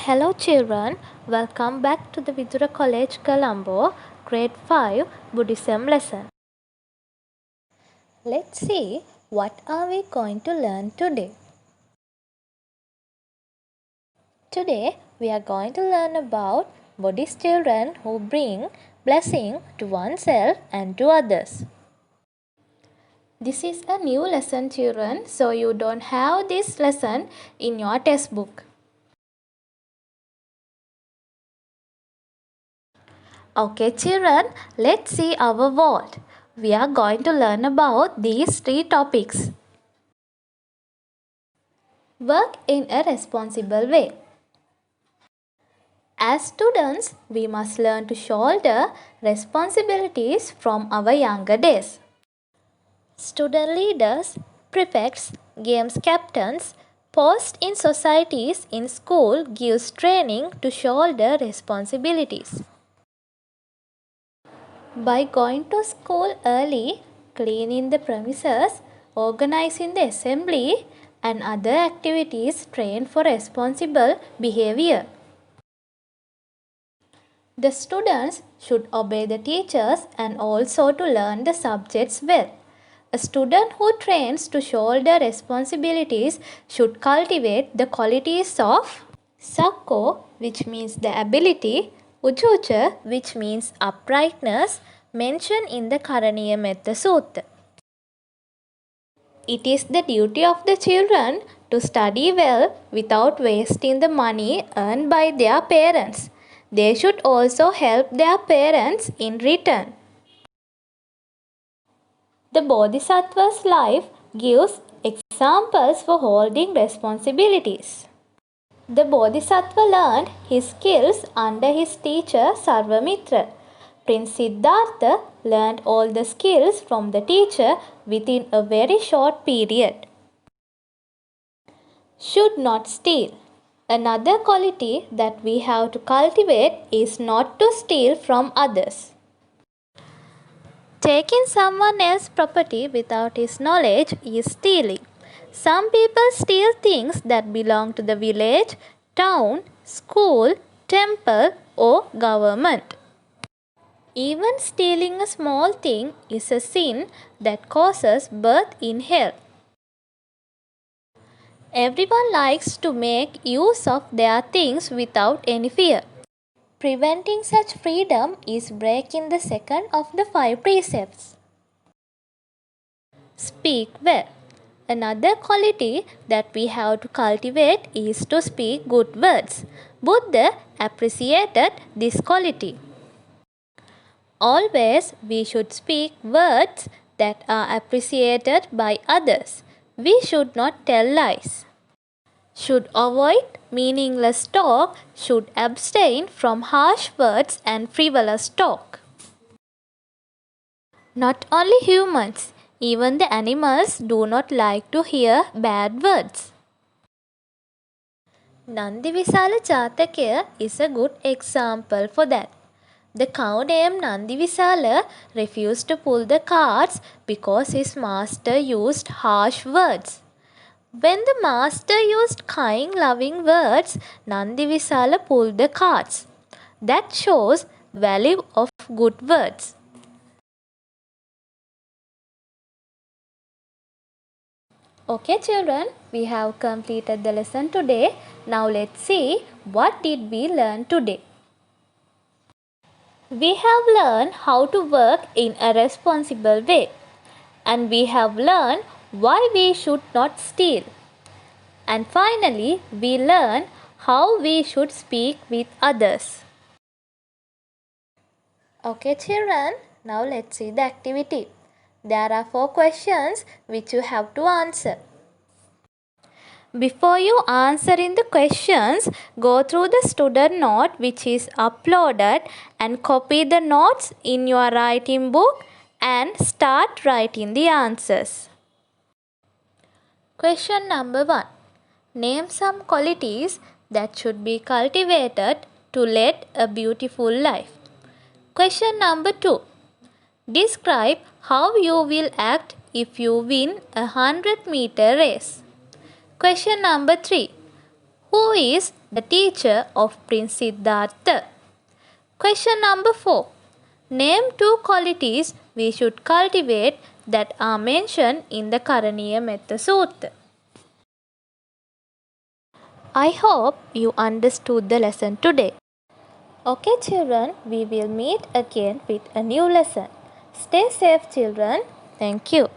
Hello children, welcome back to the Vidura College Colombo Grade 5 Buddhism lesson. Let's see what are we going to learn today. Today we are going to learn about Buddhist children who bring blessing to oneself and to others. This is a new lesson children, so you don't have this lesson in your textbook. Okay children, let's see our world. We are going to learn about these three topics. Work in a responsible way. As students, we must learn to shoulder responsibilities from our younger days. Student leaders, prefects, games captains, posts in societies in school gives training to shoulder responsibilities. By going to school early, cleaning the premises, organizing the assembly, and other activities train for responsible behavior. The students should obey the teachers and also to learn the subjects well. A student who trains to shoulder responsibilities should cultivate the qualities of Sakko, which means the ability, Ujucha, which means uprightness, mentioned in the Karaniya Metta Sutta. It is the duty of the children to study well without wasting the money earned by their parents. They should also help their parents in return. The Bodhisattva's life gives examples for holding responsibilities. The Bodhisattva learned his skills under his teacher Sarvamitra. Prince Siddhartha learned all the skills from the teacher within a very short period. Should not steal. Another quality that we have to cultivate is not to steal from others. Taking someone else's property without his knowledge is stealing. Some people steal things that belong to the village, town, school, temple, or government. Even stealing a small thing is a sin that causes birth in hell. Everyone likes to make use of their things without any fear. Preventing such freedom is breaking the second of the 5 precepts. Speak well. Another quality that we have to cultivate is to speak good words. Buddha appreciated this quality. Always we should speak words that are appreciated by others. We should not tell lies. Should avoid meaningless talk, should abstain from harsh words and frivolous talk. Not only humans, even the animals do not like to hear bad words. Nandivisala Jataka is a good example for that. The cow named Nandivisala refused to pull the carts because his master used harsh words. When the master used kind, loving words, Nandivisala pulled the carts. That shows value of good words. Okay children, we have completed the lesson today. Now let's see what did we learn today. We have learned how to work in a responsible way, and we have learned why we should not steal. And finally, we learn how we should speak with others. Okay children, now let's see the activity. There are 4 questions which you have to answer. Before you answering the questions, go through the student note which is uploaded and copy the notes in your writing book and start writing the answers. Question number 1. Name some qualities that should be cultivated to lead a beautiful life. Question number 2. Describe how you will act if you win a 100-meter race. Question number 3. Who is the teacher of Prince Siddhartha? Question number 4. Name 2 qualities we should cultivate that are mentioned in the Karaniya Metta Sutta. I hope you understood the lesson today. Okay children, we will meet again with a new lesson. Stay safe children. Thank you.